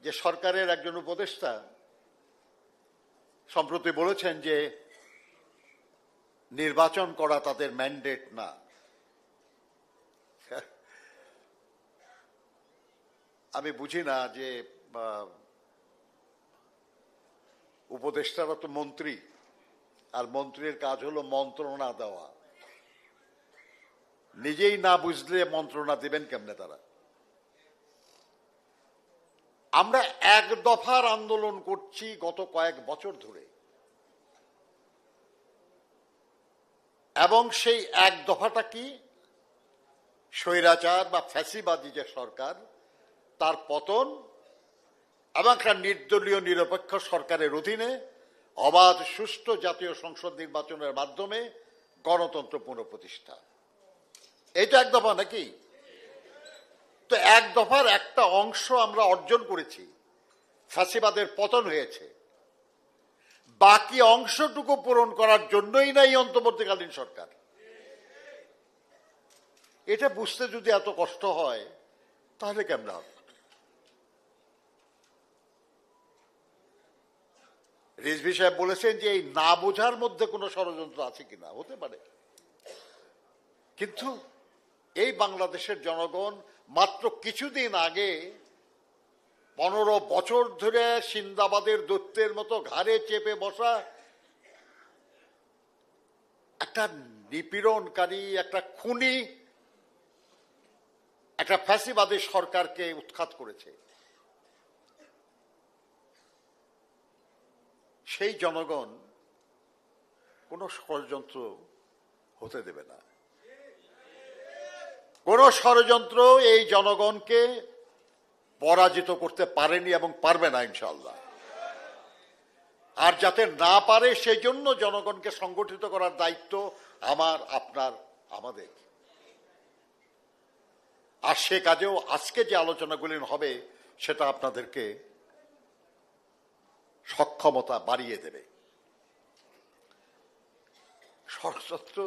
যে সরকারের একজন উপদেষ্টা সম্প্রতি বলেছেন যে নির্বাচন করা তাদের ম্যান্ডেট না। আমি বুঝি না যে উপদেষ্টারা তো মন্ত্রী, আর মন্ত্রীর কাজ হলো মন্ত্রণা দেওয়া। নিজেই না বুঝলে মন্ত্রণা দিবেন কেমনে তারা? আমরা এক দফার আন্দোলন করছি গত কয়েক বছর ধরে, এবং সেই এক দফাটা কি? স্বৈরাচার বা ফ্যাসিবাদী যে সরকার তার পতন এবং একটা নির্দলীয় নিরপেক্ষ সরকারের অধীনে অবাধ সুষ্ঠু জাতীয় সংসদ নির্বাচনের মাধ্যমে গণতন্ত্র পুনঃপ্রতিষ্ঠা। এই তো এক দফা নাকি? তো এক দফার একটা অংশ আমরা অর্জন করেছি, ফ্যাসিবাদের পতন হয়েছে। বাকি অংশটুকু পূরণ করার জন্যই না এই অন্তর্বর্তীকালীন সরকার। এটা বুঝতে যদি এত কষ্ট হয় তাহলে কেমন হবে? রিজভী সাহেব বলেছেন যে এই না বোঝার মধ্যে কোনো ষড়যন্ত্র আছে কিনা, হতে পারে, কিন্তু এই বাংলাদেশের জনগণ মাত্র কিছুদিন আগে 15 বছর ধরে সিন্দাবাদের দৈত্যের মতো ঘাড়ে চেপে বসা একটা নিপীড়নকারী, একটা খুনি, একটা ফ্যাসিবাদী সরকারকে উৎখাত করেছে। সেই জনগণ কোনো ষড়যন্ত্র হতে দেবে না। কোন ষড়যন্ত্র এই জনগণকে পরাজিত করতে পারেনি এবং পারবে না ইনশাআল্লাহ। আর যাতে না পারে সেই জন্য জনগণকে সংগঠিত করার দায়িত্ব আমার, আপনার, আমাদের। আর সে কাজেও আজকে যে আলোচনাগুলি হবে সেটা আপনাদেরকে সক্ষমতা বাড়িয়ে দেবে। ষড়যন্ত্র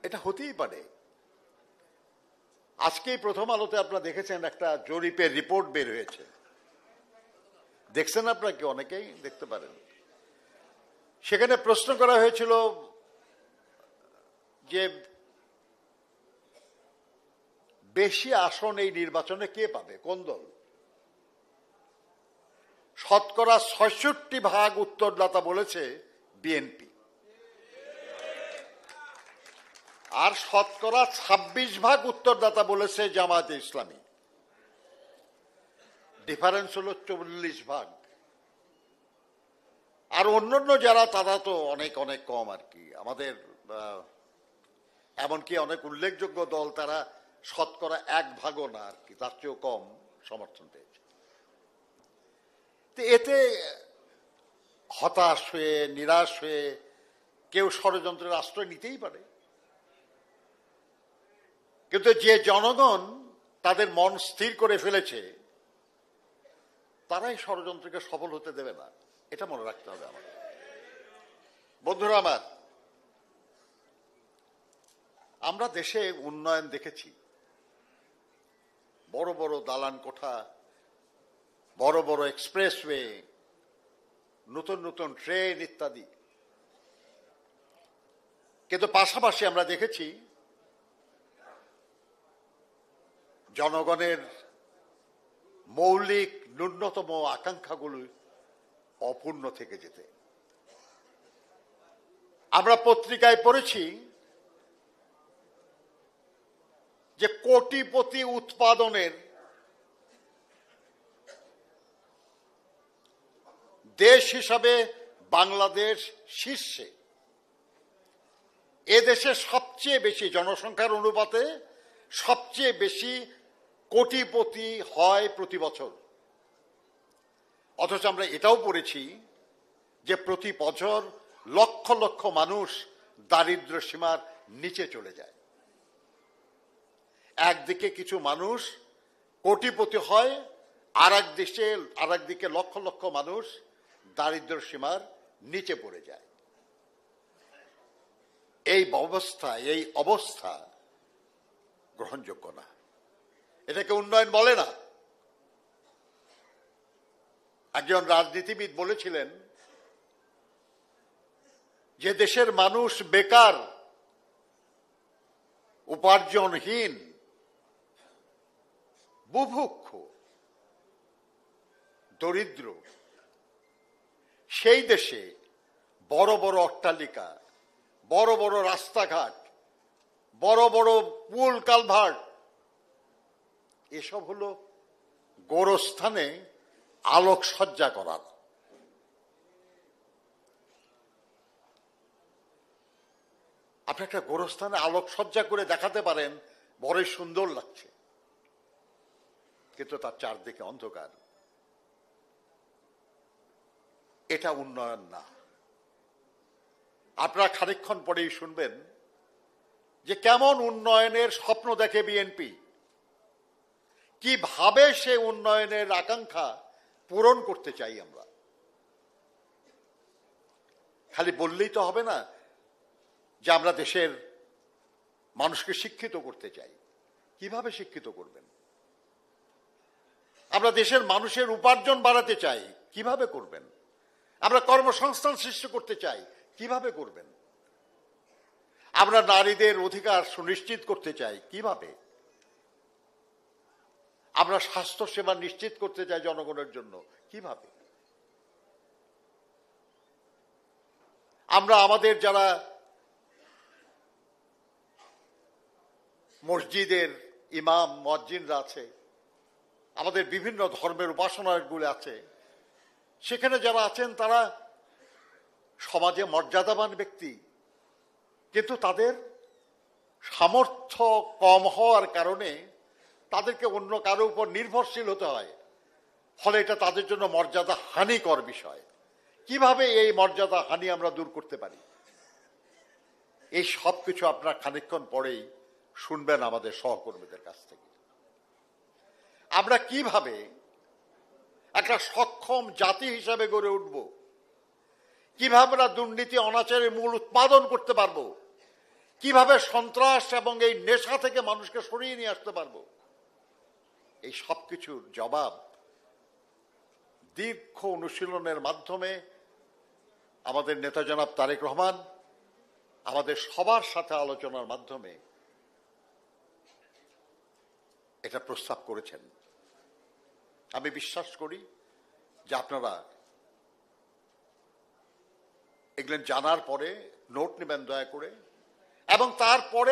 এটা হতেই পারে। আজকেই প্রথম আলোতে আপনারা দেখেছেন একটা জরিপের রিপোর্ট বের হয়েছে, দেখছেন আপনারা কি? অনেকেই দেখতে পারেন। সেখানে প্রশ্ন করা হয়েছিল যে বেশি আসন এই নির্বাচনে কে পাবে, কোন দল? শতকরা ৬৬% উত্তরদাতা বলেছে বিএনপি, আর শতকরা ২৬% উত্তরদাতা বলেছে জামায়াতে ইসলামী। ডিফারেন্স হলো ৪০%। আর অন্যান্য যারা তারা তো অনেক অনেক কম আর কি। আমাদের এমনকি অনেক উল্লেখযোগ্য দল তারা শতকরা ১% না আর কি, তার চেয়েও কম সমর্থন পেয়েছে। তো এতে হতাশ হয়ে, নিরাশ হয়ে কেউ ষড়যন্ত্রের আশ্রয় নিতেই পারে, কিন্তু যে জনগণ তাদের মন স্থির করে ফেলেছে তারাই ষড়যন্ত্রকে সফল হতে দেবে না, এটা মনে রাখতে হবে আমার। বন্ধুরা আমার, আমরা দেশে উন্নয়ন দেখেছি, বড় বড় দালান কোঠা, বড় বড় এক্সপ্রেসওয়ে, নতুন নতুন ট্রেন ইত্যাদি। কিন্তু পাশাপাশি আমরা দেখেছি জনগণের মৌলিক ন্যূনতম আকাঙ্ক্ষাগুলো অপূর্ণ থেকে যেতে। আমরা পত্রিকায় পড়েছি যে কোটিপতি উৎপাদনের দেশ হিসাবে বাংলাদেশ শীর্ষে। এদেশে সবচেয়ে বেশি জনসংখ্যার অনুপাতে সবচেয়ে বেশি কোটিপতি হয় প্রতি বছর। অথচ আমরা এটাও পড়েছি যে প্রতি বছর লক্ষ লক্ষ মানুষ দারিদ্র্য সীমার নিচে চলে যায়। একদিকে কিছু মানুষ কোটিপতি হয়, আর একদিকে লক্ষ লক্ষ মানুষ দারিদ্র্য সীমার নিচে পড়ে যায়। এই অবস্থা গ্রহণযোগ্য না। এটাকে উন্নয়ন বলে না। একজন রাজনীতিবিদ বলেছিলেন যে দেশের মানুষ বেকার, উপার্জনহীন, বুভুক্ষ, দরিদ্র, সেই দেশে বড় বড় অট্টালিকা, বড় বড় রাস্তাঘাট, বড় বড় পুল কালভার্ট, এসব হলো গোরস্থানে আলোকসজ্জা করার। আপনি একটা গোরস্থানে আলোকসজ্জা করে দেখাতে পারেন বড়ই সুন্দর লাগছে, কিন্তু তার চারদিকে অন্ধকার। এটা উন্নয়ন না। আপনারা খানিকক্ষণ পরেই শুনবেন যে কেমন উন্নয়নের স্বপ্ন দেখে বিএনপি, কিভাবে সে উন্নয়নের আকাঙ্ক্ষা পূরণ করতে চাই আমরা। খালি বললেই তো হবে না যে আমরা দেশের মানুষকে শিক্ষিত করতে চাই। কিভাবে শিক্ষিত করবেন? আমরা দেশের মানুষের উপার্জন বাড়াতে চাই, কিভাবে করবেন? আমরা কর্মসংস্থান সৃষ্টি করতে চাই, কিভাবে করবেন? আমরা নারীদের অধিকার সুনিশ্চিত করতে চাই, কিভাবে? আমরা স্বাস্থ্য সেবা নিশ্চিত করতে চাই জনগণের জন্য, কিভাবে? আমরা আমাদের যারা মসজিদের ইমাম মুয়াজ্জিনরা আছে, আমাদের বিভিন্ন ধর্মের উপাসনাগুলো আছে, সেখানে যারা আছেন তারা সমাজে মর্যাদাবান ব্যক্তি, কিন্তু তাদের সামর্থ্য কম হওয়ার কারণে তাদেরকে অন্য কারো উপর নির্ভরশীল হতে হয়। ফলে এটা তাদের জন্য মর্যাদা হানিকর বিষয়। কিভাবে এই মর্যাদা হানি আমরা দূর করতে পারি? এই সব কিছু আপনারা খানিকক্ষণ পরেই শুনবেন আমাদের সহকর্মীদের কাছ থেকে। আমরা কিভাবে একটা সক্ষম জাতি হিসাবে গড়ে উঠব, কিভাবে আমরা দুর্নীতি অনাচারের মূল উৎপাদন করতে পারবো, কিভাবে সন্ত্রাস এবং এই নেশা থেকে মানুষকে সরিয়ে নিয়ে আসতে পারবো, এই সব কিছুর জবাব দীর্ঘ অনুশীলনের মাধ্যমে আমাদের নেতা জনাব তারেক রহমান আমাদের সবার সাথে আলোচনার মাধ্যমে এটা প্রস্তাব করেছেন। আমি বিশ্বাস করি যে আপনারা এগুলো জানার পরে নোট নেবেন দয়া করে, এবং তারপরে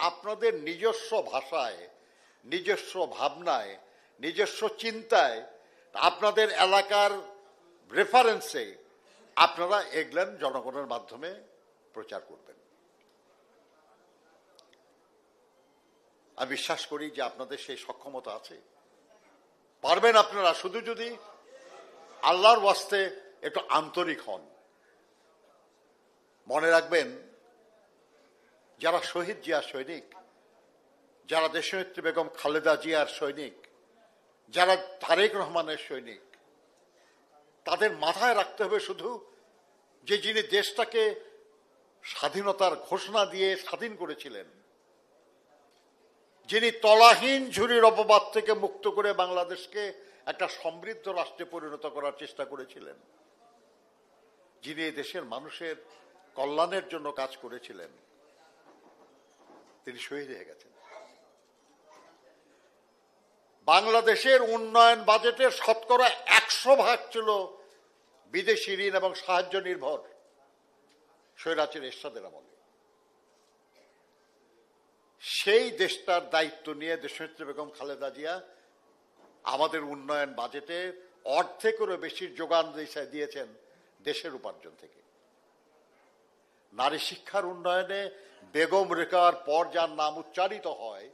আপনাদের নিজস্ব ভাষায়, নিজস্ব ভাবনায়, নিজস্ব চিন্তায়, আপনাদের এলাকার রেফারেন্সে আপনারা এগুলো জনগণের মাধ্যমে প্রচার করবেন। আমি বিশ্বাস করি যে আপনাদের সেই সক্ষমতা আছে, পারবেন আপনারা, শুধু যদি আল্লাহর ওয়াস্তে একটু আন্তরিক হন। মনে রাখবেন, যারা শহীদ জিয়া সৈনিক, যারা দেশনেত্রী বেগম খালেদা জিয়ার সৈনিক, যারা তারেক রহমানের সৈনিক, তাদের মাথায় রাখতে হবে শুধু যে যিনি দেশটাকে স্বাধীনতার ঘোষণা দিয়ে স্বাধীন করেছিলেন, যিনি তলাহীন ঝুরির অপবাদ থেকে মুক্ত করে বাংলাদেশকে একটা সমৃদ্ধ রাষ্ট্রে পরিণত করার চেষ্টা করেছিলেন, যিনি এই দেশের মানুষের কল্যাণের জন্য কাজ করেছিলেন, তিনি শহীদ হয়ে গেছেন। বাংলাদেশের উন্নয়ন বাজেটের শতকরা 100% ছিল বিদেশি ঋণ এবং সাহায্য নির্ভর স্বৈরাচার এরশাদের আমলে। সেই দেশটার দায়িত্ব নিয়ে দেশনেত্রী বেগম খালেদা জিয়া আমাদের উন্নয়ন বাজেটে অর্ধেকেরও বেশি যোগান দিয়েছেন দেশের উপার্জন থেকে। নারী শিক্ষার উন্নয়নে বেগম রেখার পর যার নাম উচ্চারিত হয়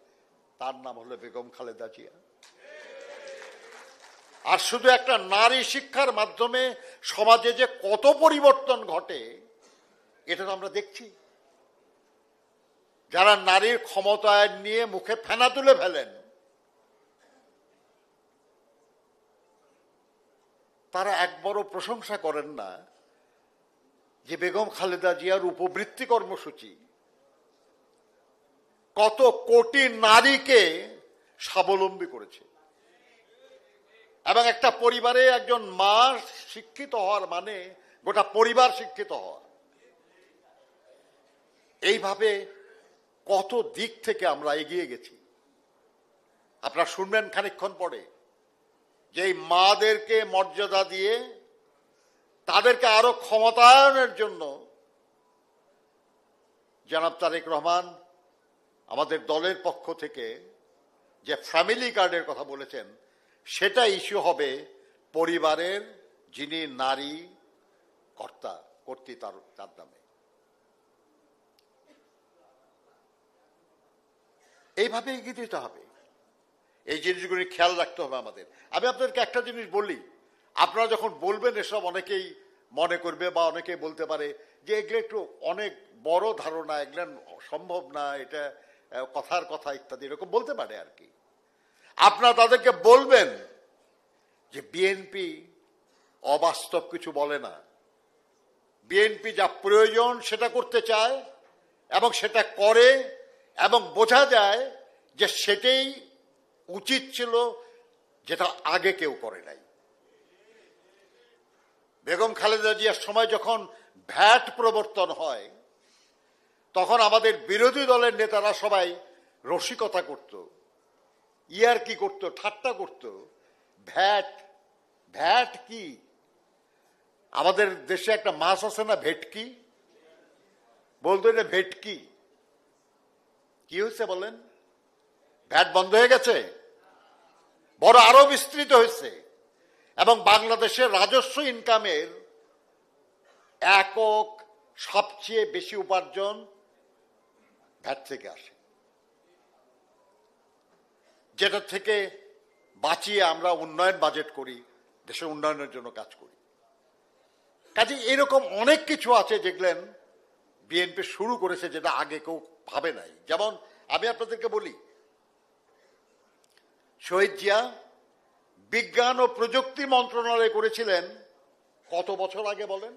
তার নাম হলো বেগম খালেদা জিয়া। আর শুধু একটা নারী শিক্ষার মাধ্যমে সমাজে যে কত পরিবর্তন ঘটে এটা তো আমরা দেখছি। যারা নারীর ক্ষমতায়ন নিয়ে মুখে ফেনা তুলে ফেলেন, তারা একবারও প্রশংসা করেন না যে বেগম খালেদা জিয়ার উপবৃত্তি কর্মসূচি কত কোটি নারীকে স্বাবলম্বী করেছে। এবং একটা পরিবারে একজন মা শিক্ষিত হওয়ার মানে গোটা পরিবার শিক্ষিত হওয়া। এইভাবে কত দিক থেকে আমরা এগিয়ে গেছি। আপনারা শুনবেন খানিকক্ষণ পরে যে এই মাদেরকে মর্যাদা দিয়ে তাদেরকে আরো ক্ষমতায়নের জন্য জনাব তারেক রহমান আমাদের দলের পক্ষ থেকে যে ফ্যামিলি কার্ডের কথা বলেছেন, সেটা ইস্যু হবে পরিবারের যিনি নারী কর্ত্রী তার নামে। এইভাবে এগিয়ে দিতে হবে, এই জিনিসগুলি খেয়াল রাখতে হবে আমাদের। আমি আপনাদেরকে একটা জিনিস বলি, আপনারা যখন বলবেন এসব অনেকেই মনে করবে বা অনেকেই বলতে পারে যে এগুলো একটু অনেক বড় ধারণা, এগুলো সম্ভব না, এটা কথার কথা ইত্যাদি এরকম বলতে পারে আর কি। আপনারা তাদেরকে বলবেন যে বিএনপি অবাস্তব কিছু বলে না। বিএনপি যা প্রয়োজন সেটা করতে চায় এবং সেটা করে, এবং বোঝা যায় যে সেটাই উচিত ছিল, যেটা আগে কেউ করে নাই। বেগম খালেদা জিয়ার সময় যখন ভ্যাট প্রবর্তন হয়, তখন আমাদের বিরোধী দলের নেতারা সবাই রসিকতা করত, ইয়ারকি করত, ঠাট্টা করত। ভ্যাট ভ্যাট কি? আমাদের দেশে একটা মাছ আছে না, ভেটকি, বলতো এটা ভেটকি। কি হয়েছে বলেন? ভ্যাট বন্ধ হয়ে গেছে? বড় আরো বিস্তৃত হয়েছে। এবং বাংলাদেশের রাজস্ব ইনকামের একক সবচেয়ে বেশি উপার্জন ভ্যাট থেকে আসে, যেটা থেকে বাঁচিয়ে আমরা উন্নয়ন বাজেট করি, দেশের উন্নয়নের জন্য কাজ করি। কাজে এরকম অনেক কিছু আছে যেগুলো বিএনপি শুরু করেছে, যেটা আগে কেউ ভাবে নাই। যেমন আমি আপনাদেরকে বলি, শহীদ জিয়া বিজ্ঞান ও প্রযুক্তি মন্ত্রণালয় করেছিলেন কত বছর আগে বলেন?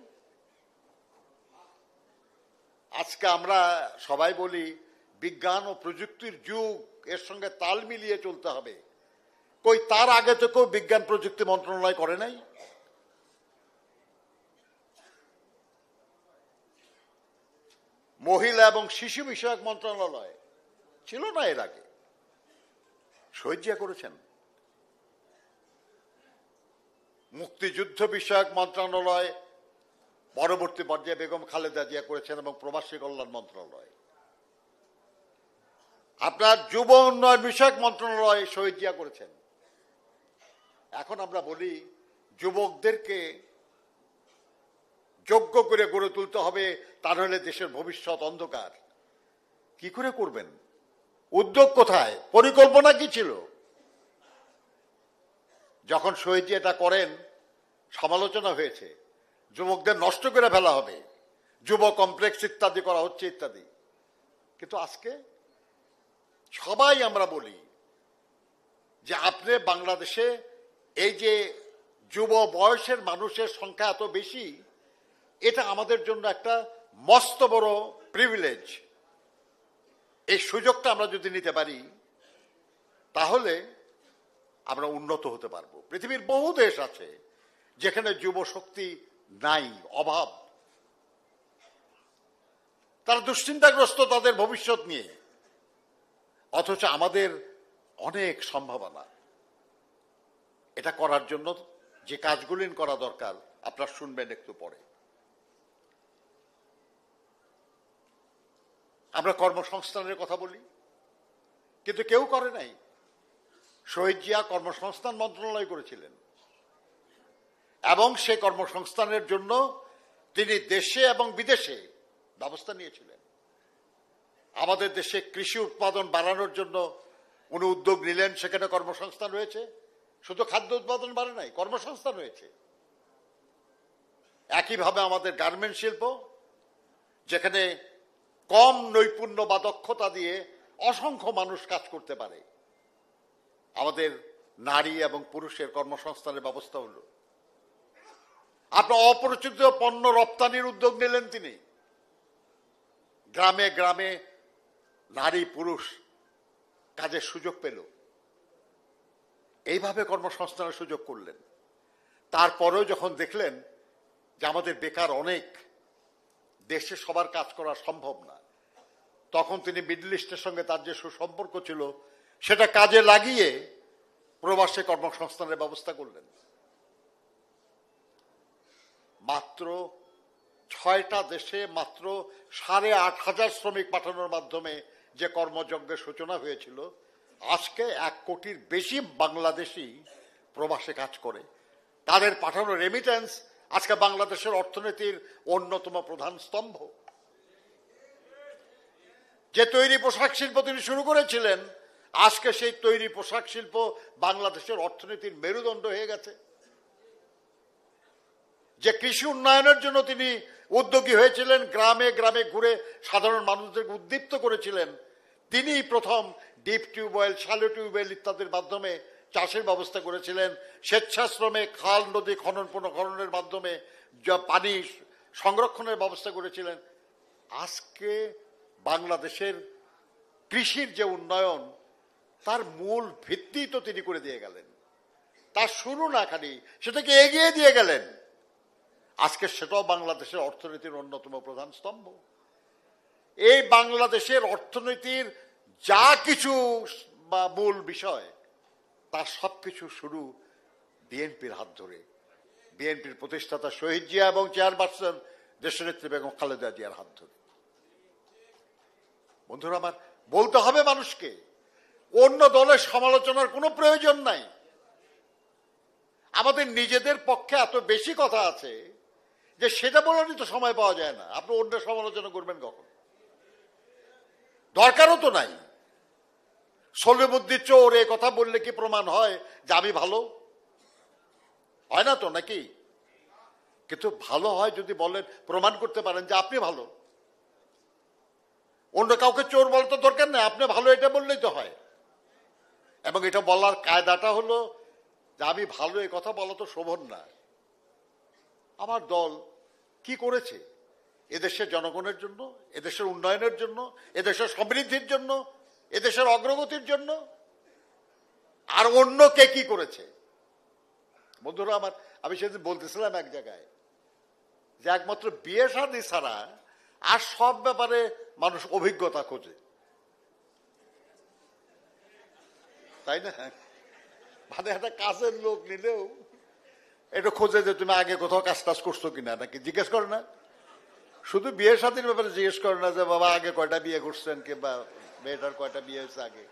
আজকে আমরা সবাই বলি বিজ্ঞান ও প্রযুক্তির যুগ, এর সঙ্গে তাল মিলিয়ে চলতে হবে। কই তার আগে তো কেউ বিজ্ঞান প্রযুক্তি মন্ত্রণালয় করে নাই? মহিলা এবং শিশু বিষয়ক মন্ত্রণালয় ছিল না এর আগে? শহীদ জিয়া করেছেন। মুক্তিযুদ্ধ বিষয়ক মন্ত্রণালয় পরবর্তী পর্যায়ে বেগম খালেদা জিয়া করেছেন, এবং প্রবাসী কল্যাণ মন্ত্রণালয়। আপনার যুব উন্নয়ন বিষয়ক মন্ত্রণালয় শহীদ জিয়া করেছেন। এখন আমরা বলি যুবকদেরকে যোগ্য করে গড়ে তুলতে হবে, তা নাহলে দেশের ভবিষ্যৎ অন্ধকার। কি করে করবেন? উদ্যোগ কোথায়? পরিকল্পনা কি ছিল? যখন শহীদ জি এটা করেন, সমালোচনা হয়েছে, যুবকদের নষ্ট করে ফেলা হবে, যুব কমপ্লেক্স ইত্যাদি করা হচ্ছে ইত্যাদি। কিন্তু আজকে সবাই আমরা বলি যে আপনি বাংলাদেশে এই যে যুব বয়সের মানুষের সংখ্যা এত বেশি, এটা আমাদের জন্য একটা মস্ত বড় প্রিভিলেজ। এই সুযোগটা আমরা যদি নিতে পারি, তাহলে আমরা উন্নত হতে পারবো। পৃথিবীর বহু দেশ আছে যেখানে যুব শক্তি নাই, অভাব। তারা দুশ্চিন্তাগ্রস্ত তাদের ভবিষ্যৎ নিয়ে, অথচ আমাদের অনেক সম্ভাবনা। এটা করার জন্য যে কাজগুলি করা দরকার আপনারা শুনবেন একটু পরে। আমরা কর্মসংস্থানের কথা বলি, কিন্তু কেউ করে নাই। শহীদ জিয়া কর্মসংস্থান মন্ত্রণালয় করেছিলেন, এবং সেই কর্মসংস্থানের জন্য তিনি দেশে এবং বিদেশে ব্যবস্থা নিয়েছিলেন। আমাদের দেশে কৃষি উৎপাদন বাড়ানোর জন্য উনি উদ্যোগ নিলেন, সেখানে কর্মসংস্থান হয়েছে। শুধু খাদ্য উৎপাদন বাড়ে নাই, কর্মসংস্থান হয়েছে। একইভাবে আমাদের গার্মেন্ট শিল্প, যেখানে কম নৈপুণ্য বা দক্ষতা দিয়ে অসংখ্য মানুষ কাজ করতে পারে, আমাদের নারী এবং পুরুষের কর্মসংস্থানের ব্যবস্থা হলো। আপনার অপরিচিত পণ্য রপ্তানির উদ্যোগ নিলেন তিনি। গ্রামে গ্রামে নারী পুরুষ কাজের সুযোগ পেল। এইভাবে কর্মসংস্থানের সুযোগ করলেন। তারপরেও যখন দেখলেন যে আমাদের বেকার অনেক, দেশে সবার কাজ করা সম্ভব না, তখন তিনি মিডল ইস্টের সঙ্গে তার যে সুসম্পর্ক ছিল সেটা কাজে লাগিয়ে প্রবাসে কর্মসংস্থানের ব্যবস্থা করলেন। মাত্র 6টা দেশে মাত্র 8,500 শ্রমিক পাঠানোর মাধ্যমে যে কর্মযজ্ঞের সূচনা হয়েছিল, আজকে 1 কোটির বেশি বাংলাদেশি প্রবাসে কাজ করে। তাদের পাঠানো রেমিটেন্স আজকে বাংলাদেশের অর্থনীতির অন্যতম প্রধান স্তম্ভ। যে তৈরি পোশাক শিল্প তিনি শুরু করেছিলেন, আজকে সেই তৈরি পোশাক শিল্প বাংলাদেশের অর্থনীতির মেরুদণ্ড হয়ে গেছে। যে কৃষি উন্নয়নের জন্য তিনি উদ্যোগী হয়েছিলেন, গ্রামে গ্রামে ঘুরে সাধারণ মানুষদেরকে উদ্দীপ্ত করেছিলেন, তিনি প্রথম ডিপ টিউবওয়েল, শ্যালো টিউবওয়েল ইত্যাদির মাধ্যমে চাষের ব্যবস্থা করেছিলেন। স্বেচ্ছাশ্রমে খাল নদী খননের মাধ্যমে পানি সংরক্ষণের ব্যবস্থা করেছিলেন। আজকে বাংলাদেশের কৃষির যে উন্নয়ন, তার মূল ভিত্তি তো তিনি করে দিয়ে গেলেন। তার শুরু না খালি, সেটাকে এগিয়ে দিয়ে গেলেন। আজকে সেটাও বাংলাদেশের অর্থনীতির অন্যতম প্রধান স্তম্ভ। এই বাংলাদেশের অর্থনীতির যা কিছু বা মূল বিষয়, তার সবকিছু শুরু বিএনপির হাত ধরে, বিএনপির প্রতিষ্ঠাতা শহীদ জিয়া এবং চেয়ারপারসন দেশনেত্রী বেগম খালেদা জিয়ার হাত ধরে। বন্ধুরা আমার, বলতে হবে মানুষকে, অন্য দলের সমালোচনার কোনো প্রয়োজন নাই। আমাদের নিজেদের পক্ষে এত বেশি কথা আছে যে সেটা বলারই তো সময় পাওয়া যায় না। আপনি অন্যের সমালোচনা করবেন কখন? দরকারও তো নাই। সলিমুদ্দিন চোর এ কথা বললে কি প্রমাণ হয় যে আমি ভালো? হয় না তো, নাকি? কিন্তু ভালো হয় যদি বলেন, প্রমাণ করতে পারেন যে আপনি ভালো। অন্য কাউকে চোর বলার তো দরকার নেই, আপনি ভালো এটা বললেই তো হয়। এবং এটা বলার কায়দাটা হলো যে আমি ভালো, এই কথা বলা তো শোভন না। আমার দল কি করেছে এদেশের জনগণের জন্য, এদেশের উন্নয়নের জন্য, এদেশের সমৃদ্ধির জন্য, এদেশের অগ্রগতির জন্য, আর অন্য কে কি করেছে। বন্ধুরা আমার, আমি সেদিন বলতেছিলাম এক জায়গায় যে একমাত্র বিয়ে শাদী ছাড়া আর সব ব্যাপারে মানুষ অভিজ্ঞতা খোঁজে, তাই না? মানে একটা কাজের লোক নিলেও এটা খোঁজে যে তুমি আগে কোথাও কাজ টাজ করছো কিনা, নাকি জিজ্ঞেস করে না। শুধু বিয়ে শাদীর ব্যাপারে জিজ্ঞেস করে না যে বাবা আগে কয়টা বিয়ে করছেন, কিংবা মেয়েটার কয়টা বিয়ে হয়েছে আগে।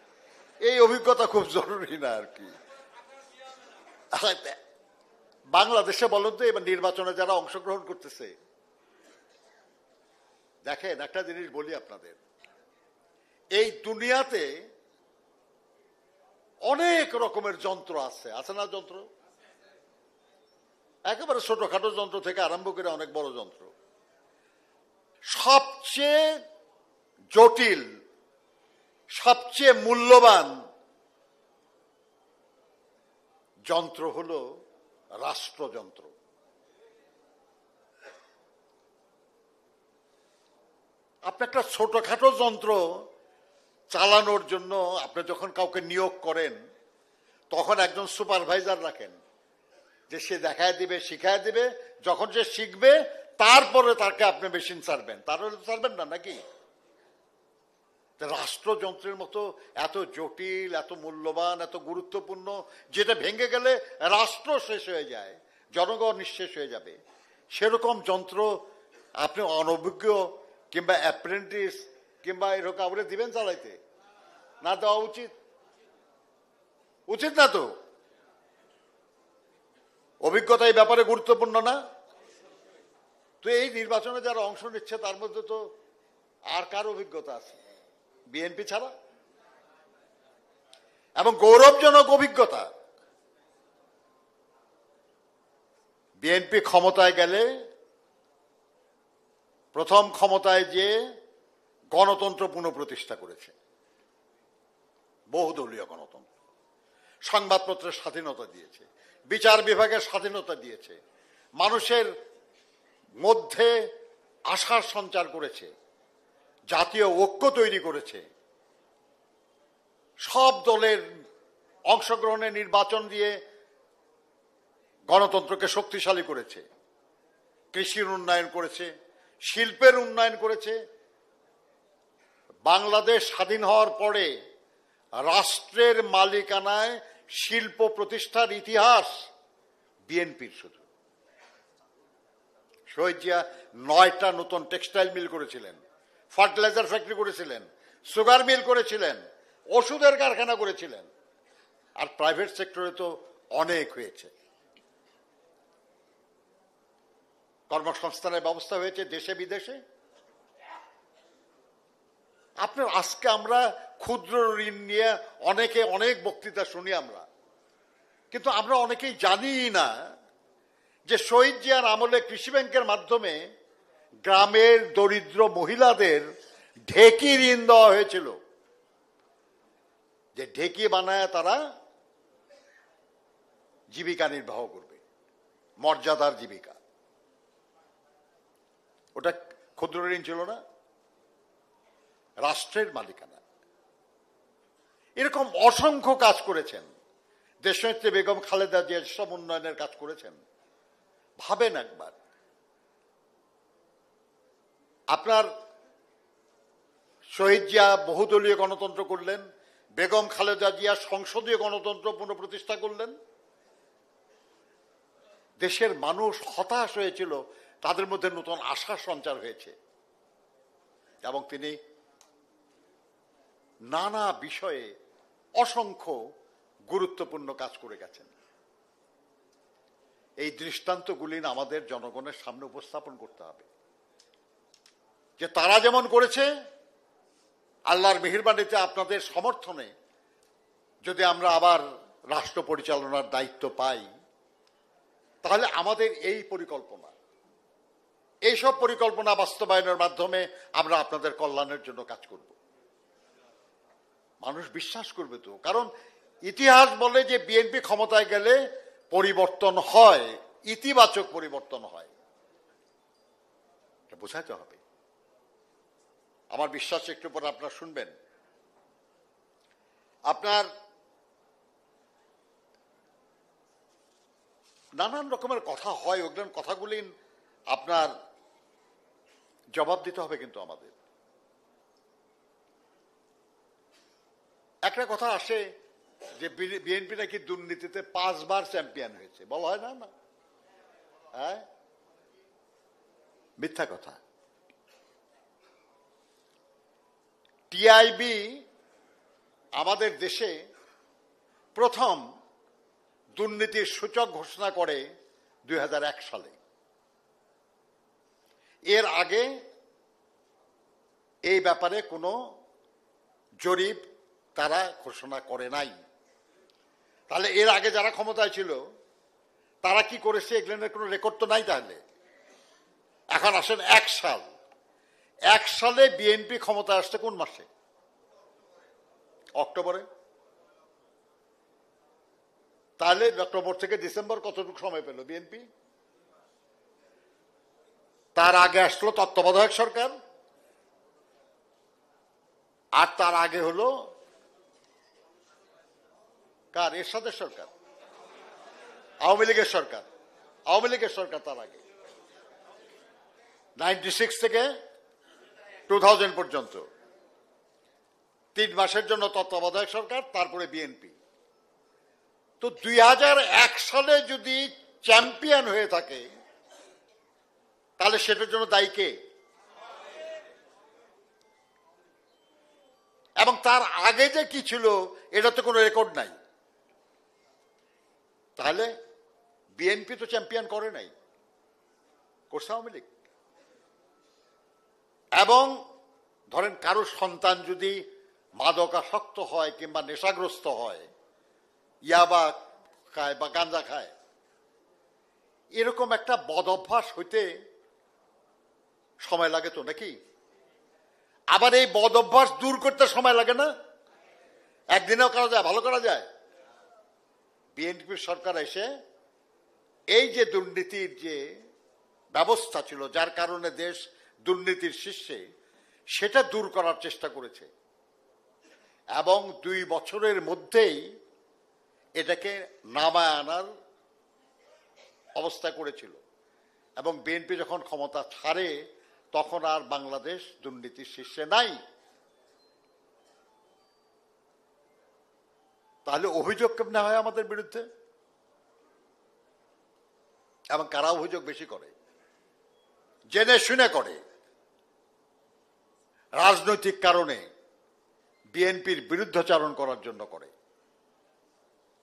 এই অভিজ্ঞতা খুব জরুরি না আর কি। বাংলাদেশে বলুন তো, এবার নির্বাচনে যারা অংশগ্রহণ করতেছে, দেখেন একটা জিনিস বলি আপনাদের, এই দুনিয়াতে অনেক রকমের যন্ত্র আছে, আছে না? যন্ত্র একেবারে ছোটখাটো যন্ত্র থেকে আরম্ভ করে অনেক বড় যন্ত্র। সবচেয়ে জটিল, সবচেয়ে মূল্যবান যন্ত্র হলো রাষ্ট্রযন্ত্র। আপনি একটা ছোটখাটো যন্ত্র চালানোর জন্য আপনি যখন কাউকে নিয়োগ করেন, তখন একজন সুপারভাইজার রাখেন যে সে দেখায় দিবে, শিখায় দিবে। যখন সে শিখবে তারপরে তাকে আপনি মেশিন ছাড়বেন, তারপরে ছাড়বেন না, নাকি? রাষ্ট্রযন্ত্রের মতো এত জটিল, এত মূল্যবান, এত গুরুত্বপূর্ণ, যেটা ভেঙে গেলে রাষ্ট্র শেষ হয়ে যায়, জনগণ নিঃশেষ হয়ে যাবে, সেরকম যন্ত্র আপনি অনভিজ্ঞ কিংবা অ্যাপ্রেন্টিস কিংবা এরকম আপনি দিবেন চালাইতে? না দেওয়া উচিত? উচিত না তো? অভিজ্ঞতা এই ব্যাপারে গুরুত্বপূর্ণ না? তো এই নির্বাচনে যারা অংশ নিচ্ছে তার মধ্যে তো আর কার অভিজ্ঞতা আছে বিএনপি ছাড়া? এবং গৌরবজনক অভিজ্ঞতা। বিএনপি ক্ষমতায় গেলে প্রথম ক্ষমতায় যে গণতন্ত্র পুনঃপ্রতিষ্ঠা করেছে, বহুদলীয় গণতন্ত্র, সংবাদপত্রের স্বাধীনতা দিয়েছে, বিচার বিভাগের স্বাধীনতা দিয়েছে, মানুষের মধ্যে আশার সঞ্চার করেছে, জাতীয় ঐক্য তৈরি করেছে, সব দলের অংশগ্রহণের নির্বাচন দিয়ে গণতন্ত্রকে শক্তিশালী করেছে, কৃষির উন্নয়ন করেছে, শিল্পের উন্নয়ন করেছে। বাংলাদেশ স্বাধীন হওয়ার পরে রাষ্ট্রের মালিকানায় শিল্প প্রতিষ্ঠার ইতিহাস বিএনপির। শুধু শহীদ জিয়া 9টা নতুন টেক্সটাইল মিল করেছিলেন, ফার্টিলাইজার ফ্যাক্টরি করেছিলেন, সুগার মিল করেছিলেন, ওষুধের কারখানা করেছিলেন। আর প্রাইভেট সেক্টরে তো অনেক হয়েছে। কর্মসংস্থানের ব্যবস্থা হয়েছে দেশে বিদেশে। আপনার আজকে আমরা ক্ষুদ্র ঋণ নিয়ে অনেকে অনেক বক্তৃতা শুনি আমরা, কিন্তু আমরা অনেকেই জানি না যে শহীদ জিয়ার আমলে কৃষি ব্যাংকের মাধ্যমে গ্রামের দরিদ্র মহিলাদের ঢেকি ঋণ দেওয়া হয়েছিল, যে ঢেকি বানায় তারা জীবিকা নির্বাহ করবে, মর্যাদার জীবিকা। ওটা ক্ষুদ্র ঋণ ছিল না, রাষ্ট্রের মালিকানা। এরকম অসংখ্য কাজ করেছেন দেশনেত্রী বেগম খালেদা জিয়া, সব উন্নয়নের কাজ করেছেন। ভাবেন একবার, আপনার শহীদ জিয়া বহুদলীয় গণতন্ত্র করলেন, বেগম খালেদা জিয়া সংসদীয় গণতন্ত্র পুনঃপ্রতিষ্ঠা করলেন। দেশের মানুষ হতাশ হয়েছিল, তাদের মধ্যে নতুন আশার সঞ্চার হয়েছে এবং তিনি নানা বিষয়ে অসংখ্য গুরুত্বপূর্ণ কাজ করে গেছেন। এই দৃষ্টান্তগুলি আমাদের জনগণের সামনে উপস্থাপন করতে হবে যে তারা যেমন করেছে, আল্লাহর মেহেরবানিতে আপনাদের সমর্থনে যদি আমরা আবার রাষ্ট্র পরিচালনার দায়িত্ব পাই, তাহলে আমাদের এই পরিকল্পনা, এইসব পরিকল্পনা বাস্তবায়নের মাধ্যমে আমরা আপনাদের কল্যাণের জন্য কাজ করব। মানুষ বিশ্বাস করবে তো, কারণ ইতিহাস বলে যে বিএনপি ক্ষমতায় গেলে পরিবর্তন হয়, ইতিবাচক পরিবর্তন হয়, বোঝাতে হবে। আমার বিশ্বাস একটু পরে আপনারা শুনবেন। আপনার নানান রকমের কথা হয়, ওগুলো কথাগুলি আপনার জবাব দিতে হবে। কিন্তু আমাদের একটা কথা আসে যে বিএনপি নাকি দুর্নীতিতে 5 বার চ্যাম্পিয়ন হয়েছে, বলা হয় না? না, হ্যাঁ, মিথ্যা কথা। টিআইবি আমাদের দেশে প্রথম দুর্নীতির সূচক ঘোষণা করে 2001 সালে। এর আগে এই ব্যাপারে কোনো জরিপ তারা ঘোষণা করে নাই। তাহলে এর আগে যারা ক্ষমতায় ছিল তারা কি করেছে, এগুলোর কোনো রেকর্ড তো নাই। তাহলে এখন আসেন 1 সাল। 1 সালে বিএনপি ক্ষমতায় আসছে কোন মাসে? অক্টোবরে। তাহলে অক্টোবর থেকে ডিসেম্বর কতটুকু সময় পেল বিএনপি? তার আগে আসলো তত্ত্বাবধায়ক সরকার, আর তার আগে হলো কার? এরশাদের সরকার, আওয়ামী লীগের সরকার। আওয়ামী লীগের সরকার তার আগে 96 থেকে 2000 পর্যন্ত 3 মাসের জন্য তত্ত্বাবধায়ক সরকার, তারপরে বিএনপি। তো 2001 সালে যদি চ্যাম্পিয়ন হয়ে থাকে তাহলে সেটার জন্য দায়ী কে? এবং তার আগে যে কি ছিল এটা তো কোনো রেকর্ড নাই। তাহলে বিএনপি তো চ্যাম্পিয়ন করে নাই, করছে আওয়ামী লীগ। এবং ধরেন কারো সন্তান যদি মাদকাসক্ত হয় কিংবা নেশাগ্রস্ত হয়, ইয়াবা খায় বা গাঁজা খায়, এরকম একটা বদ অভ্যাস হইতে সময় লাগে তো নাকি? আবার এই বদ অভ্যাস দূর করতে সময় লাগে না? একদিনেও করা যায়, ভালো করা যায়। বিএনপির সরকার এসে এই যে দুর্নীতির যে ব্যবস্থা ছিল, যার কারণে দেশ দুর্নীতির শীর্ষে, সেটা দূর করার চেষ্টা করেছে এবং 2 বছরের মধ্যেই এটাকে নামায় আনার অবস্থা করেছিল এবং বিএনপি যখন ক্ষমতা ছাড়ে তখন আর বাংলাদেশ দুর্নীতির শীর্ষে নাই। তাহলে অভিযোগ কেমনে হয় আমাদের বিরুদ্ধে? এবং কারা অভিযোগ বেশি করে? জেনে শুনে করে, রাজনৈতিক কারণে বিএনপির বিরুদ্ধাচরণ করার জন্য করে।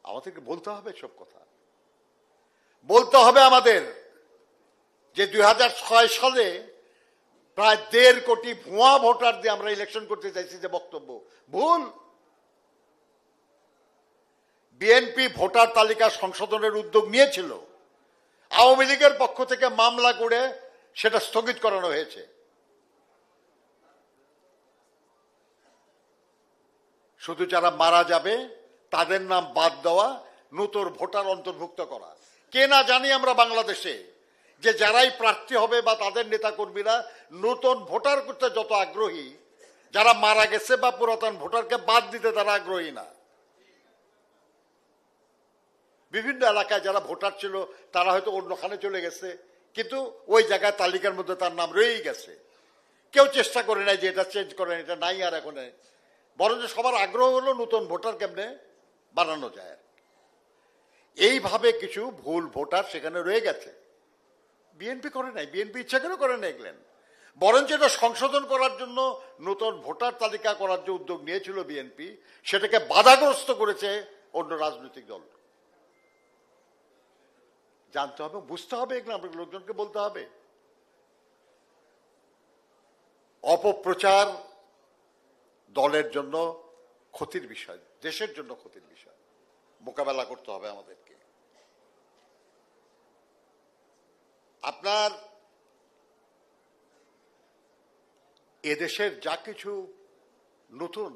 আমাদেরকে বলতে হবে সব কথা, বলতে হবে আমাদের যে 2006 সালে প্রায় 1.5 কোটি ভুয়া ভোটার দিয়ে আমরা ইলেকশন করতে চাইছি, যে বক্তব্য ভুল। বিএনপি ভোটার তালিকা সংশোধনের উদ্যোগ নিয়েছিল, আওয়ামী লীগের পক্ষ থেকে মামলা করে সেটা স্থগিত করানো হয়েছে। শুধু যারা মারা যাবে তাদের নাম বাদ দেওয়া, নতুন ভোটার অন্তর্ভুক্ত করা। কে না জানি আমরা বাংলাদেশে যে যারাই প্রার্থী হবে বা তাদের নেতাকর্মীরা নতুন ভোটার করতে যত আগ্রহী, যারা মারা গেছে বা পুরাতন ভোটারকে বাদ দিতে তারা আগ্রহী না। বিভিন্ন এলাকায় যারা ভোটার ছিল তারা হয়তো অন্যখানে চলে গেছে, কিন্তু ওই জায়গায় তালিকার মধ্যে তার নাম রয়েই গেছে। কেউ চেষ্টা করে নাই যে এটা চেঞ্জ করেন, এটা নাই আর এখন। বরঞ্চ সবার আগ্রহ হলো নতুন ভোটার কেমনে বানানো যায়। এইভাবে কিছু ভুল ভোটার সেখানে রয়ে গেছে। বিএনপি করে নাই, বিএনপি ইচ্ছা করে করে নাই এগুলেন। বরঞ্চ এটা সংশোধন করার জন্য নতুন ভোটার তালিকা করার যে উদ্যোগ নিয়েছিল বিএনপি, সেটাকে বাধাগ্রস্ত করেছে অন্য রাজনৈতিক দল। জানতে হবে, বুঝতে হবে, এগুলো আমাদের লোকজনকে বলতে হবে। অপপ্রচার দলের জন্য ক্ষতির বিষয়, দেশের জন্য ক্ষতির বিষয়। মোকাবেলা করতে হবে আমাদেরকে। আপনার এদেশের যা কিছু নতুন,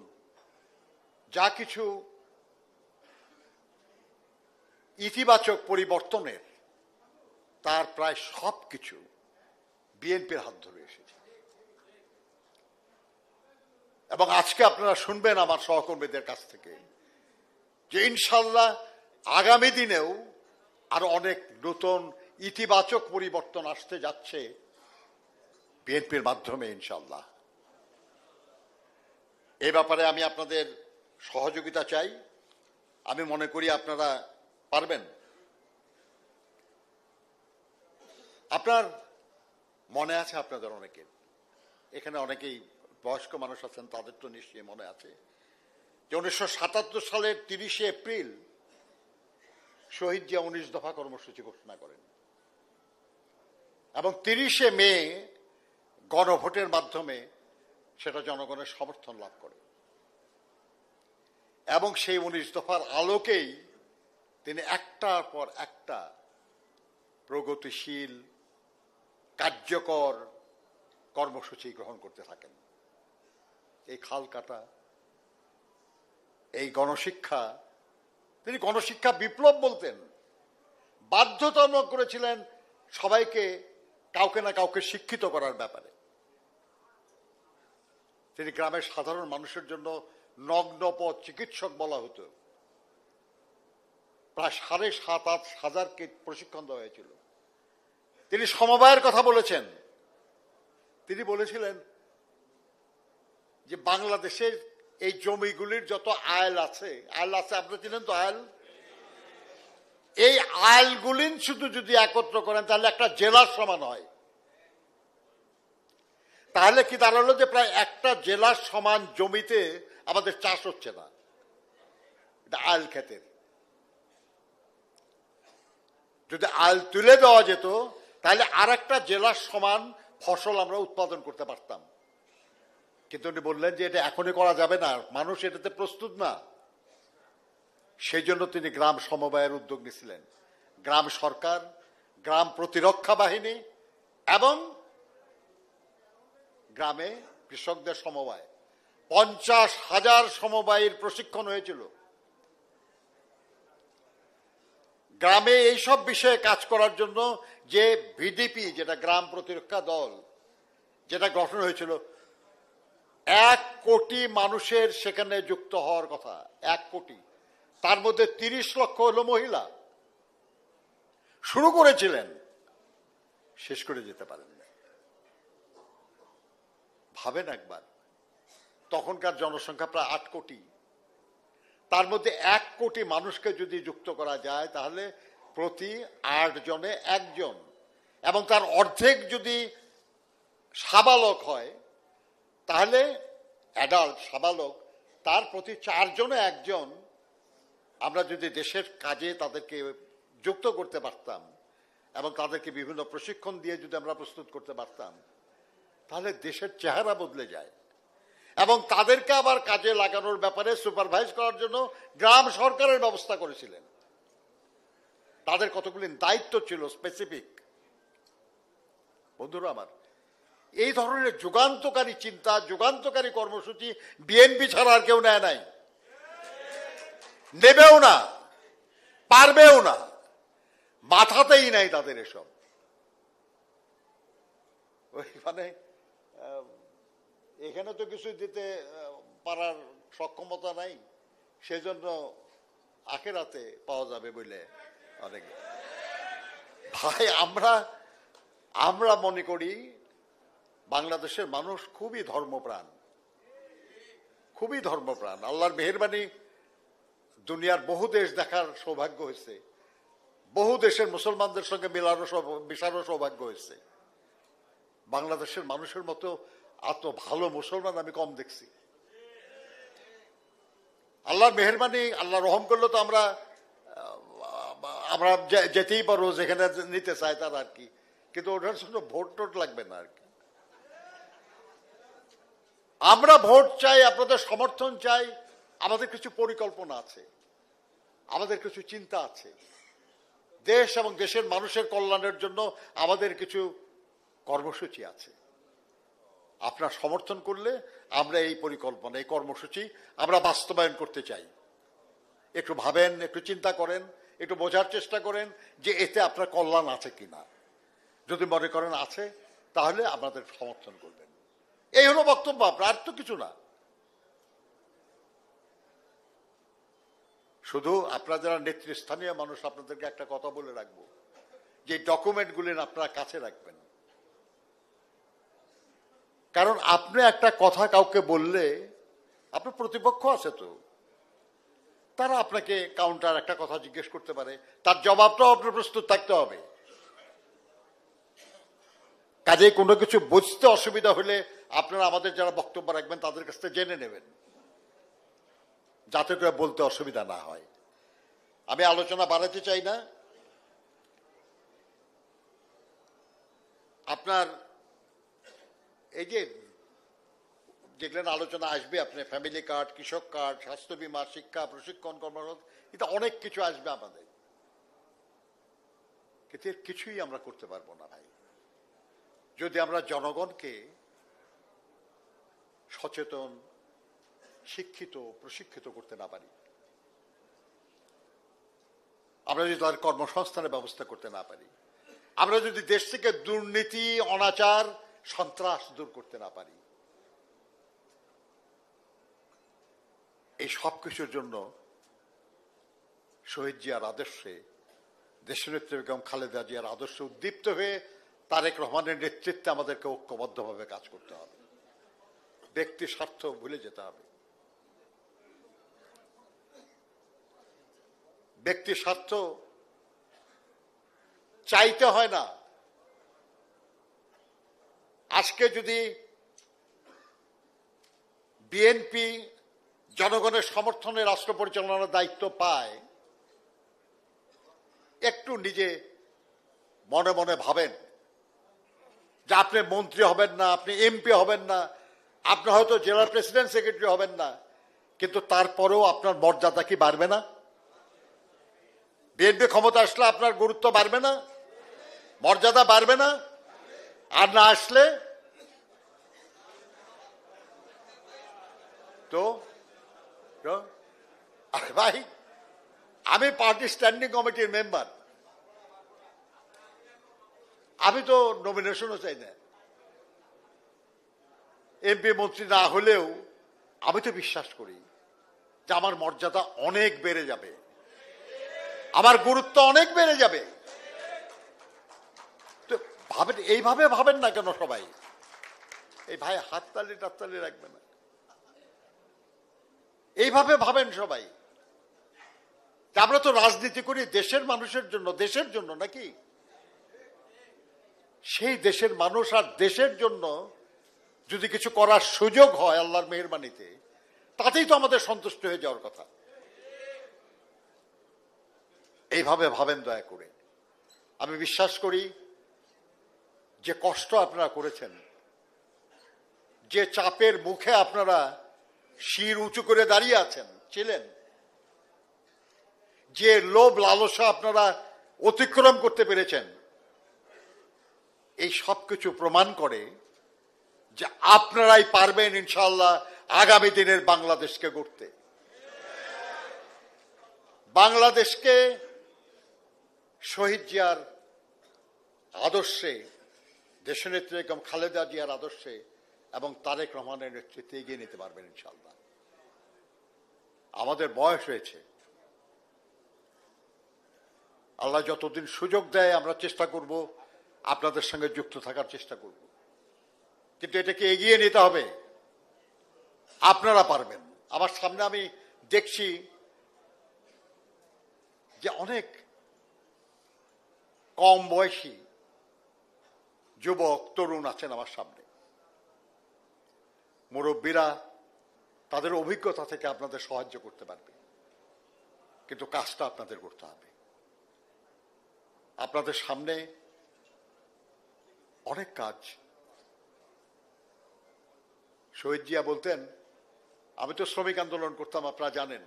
যা কিছু ইতিবাচক পরিবর্তনের, তার প্রায় সব কিছু বিএনপির হাত ধরে এসেছে। এবং আজকে আপনারা শুনবেন আমার সহকর্মীদের কাছ থেকে যে ইনশাল্লাহ আগামী দিনেও আরো অনেক নতুন ইতিবাচক পরিবর্তন আসতে যাচ্ছে বিএনপির মাধ্যমে ইনশাল্লাহ। এ ব্যাপারে আমি আপনাদের সহযোগিতা চাই। আমি মনে করি আপনারা পারবেন। আপনার মনে আছে, আপনাদের অনেকের এখানে অনেকেই বয়স্ক মানুষ আছেন, তাদের তো নিশ্চয়ই মনে আছে যে 1977 সালের 30শে এপ্রিল শহীদ জিয়া 19 দফা কর্মসূচি ঘোষণা করেন এবং 30শে মে গণভোটের মাধ্যমে সেটা জনগণের সমর্থন লাভ করে এবং সেই 19 দফার আলোকেই তিনি একটার পর একটা প্রগতিশীল কার্যকর কর্মসূচি গ্রহণ করতে থাকেন। এই খাল কাটা, এই গণশিক্ষা, তিনি গণশিক্ষা বিপ্লব বলতেন। বাধ্যতামূলক করেছিলেন সবাইকে কাউকে না কাউকে শিক্ষিত করার ব্যাপারে। তিনি গ্রামের সাধারণ মানুষের জন্য নগ্নপথ চিকিৎসক বলা হতো। প্রায় 7,500 প্রশিক্ষণ দেওয়া হয়েছিল। তিনি সমবায়ের কথা বলেছেন। তিনি বলেছিলেন যে বাংলাদেশের এই জমিগুলির যত আইল আছে, আপনারা চিনেন তো আইল, এই আইলগুলি শুধু যদি একত্র করেন তাহলে একটা জেলার সমান হয়। তাহলে কি দাঁড়ালো যে প্রায় একটা জেলার সমান জমিতে আমাদের চাষ হচ্ছে না, এটা আইল ক্ষেতের। যদি আইল তুলে দেওয়া যেত তাহলে আর একটা জেলার সমান ফসল আমরা উৎপাদন করতে পারতাম। কিন্তু উনি বললেন যে এটা এখনই করা যাবে না, মানুষ এটাতে প্রস্তুত না। সেই জন্য তিনি গ্রাম সমবায়ের উদ্যোগ নিয়েছিলেন। গ্রাম সরকার, গ্রাম প্রতিরক্ষা বাহিনী এবং গ্রামে কৃষকদের সমবায়, 50,000 সমবায়ের প্রশিক্ষণ হয়েছিল। গ্রামে এইসব বিষয়ে কাজ করার জন্য যে ভিডিপি, যেটা গ্রাম প্রতিরক্ষা দল, যেটা গঠন হয়েছিল, 1 কোটি মানুষের সেখানে যুক্ত হওয়ার কথা। 1 কোটি। তার মধ্যে 30 লক্ষ হলো মহিলা। শুরু করেছিলেন, শেষ করে যেতে পারেন না। ভাবেন একবার, তখনকার জনসংখ্যা প্রায় 8 কোটি, তার মধ্যে 1 কোটি মানুষকে যদি যুক্ত করা যায় তাহলে প্রতি 8 জনে 1 জন, এবং তার অর্ধেক যদি সাবালক হয় তাহলে অ্যাডাল্ট সাবালক, তার প্রতি 4 জনে 1 জন আমরা যদি দেশের কাজে তাদেরকে যুক্ত করতে পারতাম এবং তাদেরকে বিভিন্ন প্রশিক্ষণ দিয়ে যদি আমরা প্রস্তুত করতে পারতাম তাহলে দেশের চেহারা বদলে যায়। এবং তাদেরকে আবার কাজে লাগানোর ব্যাপারে সুপারভাইজ করার জন্য গ্রাম সরকারের ব্যবস্থা করেছিলেন। তাদের কতগুলি দায়িত্ব ছিল স্পেসিফিক। বন্ধুরা আমার, এই ধরনের যুগান্তকারী চিন্তা, যুগান্তকারী কর্মসূচি বিএনপি ছাড়া আর কেউ নেয় নাই, নেবেও না, পারবেও না, মাথাতেই নাই তাদের এসব। মানে এখানে তো কিছু দিতে পারার সক্ষমতা নাই, সেজন্য আখেরাতে পাওয়া যাবে বলে অনেকে। ভাই, আমরা মনে করি বাংলাদেশের মানুষ খুবই ধর্মপ্রাণ, খুবই ধর্মপ্রাণ। আল্লাহর মেহেরবানি, দুনিয়ার বহু দেশ দেখার সৌভাগ্য হয়েছে, বহু দেশের মুসলমানদের সঙ্গে মিশারও সৌভাগ্য হয়েছে। বাংলাদেশের মানুষের মতো এত ভালো মুসলমান আমি কম দেখছি। আল্লাহর মেহেরবানি, আল্লাহ রহম করলে তো আমরা যেতেই পারবো যেখানে নিতে চাই তার আর কি, কিন্তু ওটার জন্য ভোট টোট লাগবে না আর কি। আমরা ভোট চাই, আপনাদের সমর্থন চাই, আমাদের কিছু পরিকল্পনা আছে, আমাদের কিছু চিন্তা আছে, দেশ এবং দেশের মানুষের কল্যাণের জন্য আমাদের কিছু কর্মসূচি আছে। আপনার সমর্থন করলে আমরা এই পরিকল্পনা, এই কর্মসূচি আমরা বাস্তবায়ন করতে চাই। একটু ভাবেন, একটু চিন্তা করেন, একটু বোঝার চেষ্টা করেন যে এতে আপনার কল্যাণ আছে কিনা। যদি মনে করেন আছে তাহলে আমাদের সমর্থন করবেন। এই হলো বক্তব্য, আপনার আর তো কিছু না। শুধু আপনারা যারা নেতৃস্থানীয় মানুষ, আপনাদেরকে একটা কথা বলে রাখবো, যে ডকুমেন্টগুলি আপনারা কাছে রাখবেন। কারণ আপনি একটা কথা কাউকে বললে, আপনার প্রতিপক্ষ আছে তো, তারা আপনাকে কাউন্টার একটা কথা জিজ্ঞেস করতে পারে, তার জবাবটাও আপনার প্রস্তুত থাকতে হবে। কাজেই কোনো কিছু বুঝতে অসুবিধা হলে আপনারা আমাদের যারা বক্তব্য রাখবেন তাদের কাছ থেকে জেনে নেবেন, যাতে করে বলতে অসুবিধা না হয়। আমি আলোচনা বাড়াতে চাই না। আপনার এই যে যেগুলো আলোচনা আসবে, আপনি ফ্যামিলি কার্ড, কৃষক কার্ড, স্বাস্থ্য বীমা, শিক্ষা, প্রশিক্ষণ, কর্মরত, এটা অনেক কিছু আসবে আমাদের, কিন্তু এর কিছুই আমরা করতে পারবো না ভাই, যদি আমরা জনগণকে সচেতন, শিক্ষিত, প্রশিক্ষিত করতে না পারি, আমরা যদি তাদের কর্মসংস্থানের ব্যবস্থা করতে না পারি, আমরা যদি দেশ থেকে দুর্নীতি, অনাচার, সন্ত্রাস দূর করতে না পারি, এই সব কিছুর জন্য শহীদ জিয়ার আদর্শে, দেশনেত্রী বেগম খালেদা জিয়ার আদর্শে উদ্দীপ্ত হয়ে তারেক রহমানের নেতৃত্বে আমাদেরকে ঐক্যবদ্ধভাবে কাজ করতে হবে। ব্যক্তি স্বার্থ ভুলে যেতে হবে। ব্যক্তি স্বার্থ চাইতে হয় না। আজকে যদি বিএনপি জনগণের সমর্থনে রাষ্ট্র পরিচালনার দায়িত্ব পায়, একটু নিজে মনে মনে ভাবেন যে আপনি মন্ত্রী হবেন না, আপনি এমপি হবেন না, আপনি হয়তো জেলা প্রেসিডেন্ট সেক্রেটারি হবেন না, কিন্তু তারপরেও আপনার মর্যাদা কি বাড়বে না? বিএনপি ক্ষমতা আসলে আপনার গুরুত্ব বাড়বে না? মর্যাদা বাড়বে না? আর না আসলে তো ভাই, আমি পার্টি স্ট্যান্ডিং কমিটির মেম্বার, আমি তো নমিনেশনও চাই না। এমপি মন্ত্রী না হলেও আমি তো বিশ্বাস করি যে আমার মর্যাদা অনেক বেড়ে যাবে, আমার গুরুত্ব অনেক বেড়ে যাবে। তো ভাবেন, এইভাবে ভাবেন না কেন সবাই? এই ভাই হাততালি টাততালি রাখবে না, এইভাবে ভাবেন সবাই। আমরা তো রাজনীতি করি দেশের মানুষের জন্য, দেশের জন্য নাকি? সেই দেশের মানুষ আর দেশের জন্য যদি কিছু করার সুযোগ হয় আল্লাহর মেহেরবানিতে, তাতেই তো আমাদের সন্তুষ্ট হয়ে যাওয়ার কথা। এইভাবে ভাবেন দয়া করে। আমি বিশ্বাস করি যে কষ্ট আপনারা করেছেন, যে চাপের মুখে আপনারা শির উঁচু করে দাঁড়িয়ে ছিলেন, যে লোভ লালসা আপনারা অতিক্রম করতে পেরেছেন, এই সবকিছু প্রমাণ করে যে আপনারাই পারবেন ইনশাআল্লাহ আগামী দিনের বাংলাদেশকে গড়তে। বাংলাদেশকে শহীদ জিয়ার আদর্শে, দেশনেত্রী বেগম খালেদা জিয়ার আদর্শে এবং তারেক রহমানের নেতৃত্বে এগিয়ে নিতে পারবেন ইনশাআল্লাহ। আমাদের বয়স হয়েছে, আল্লাহ যতদিন সুযোগ দেয় আমরা চেষ্টা করব আপনাদের সঙ্গে যুক্ত থাকার চেষ্টা করব, কিন্তু এটাকে এগিয়ে নিতে হবে। আপনারা পারবেন। আমার সামনে আমি দেখছি যে অনেক কম বয়সী যুবক তরুণ আছেন আমার সামনে। মুরব্বীরা তাদের অভিজ্ঞতা থেকে আপনাদের সাহায্য করতে পারবে, কিন্তু কাজটা আপনাদের করতে হবে। আপনাদের সামনে অনেক কাজ। শহীদ জিয়া বলতেন, আমি তো শ্রমিক আন্দোলন করতাম, আপনারা জানেন।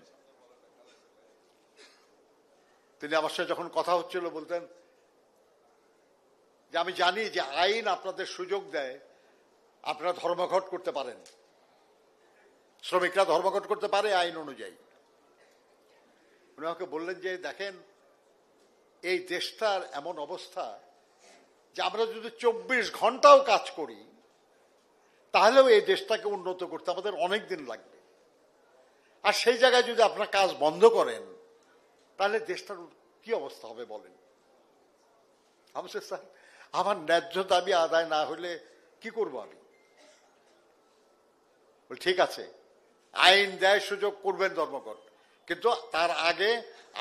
তিনি আমার সাথে যখন কথা হচ্ছিল বলতেন যে আমি জানি যে আইন আপনাদের সুযোগ দেয়, আপনারা ধর্মঘট করতে পারেন, শ্রমিকরা ধর্মঘট করতে পারে আইন অনুযায়ী। উনি আমাকে বললেন যে দেখেন, এই দেশটার এমন অবস্থা যে আমরা যদি 24 ঘন্টাও কাজ করি তাহলেও এই দেশটাকে উন্নত করতে আমাদের অনেক দিন লাগবে। আর সেই জায়গায় যদি আপনারা কাজ বন্ধ করেন তাহলে দেশটার কি অবস্থা হবে বলেন? আমি স্যার, আমার ন্যায্য দাবি আদায় না হলে কি করব আমি? ঠিক আছে, আইন দেয় সুযোগ, করবেন ধর্মঘট, কিন্তু তার আগে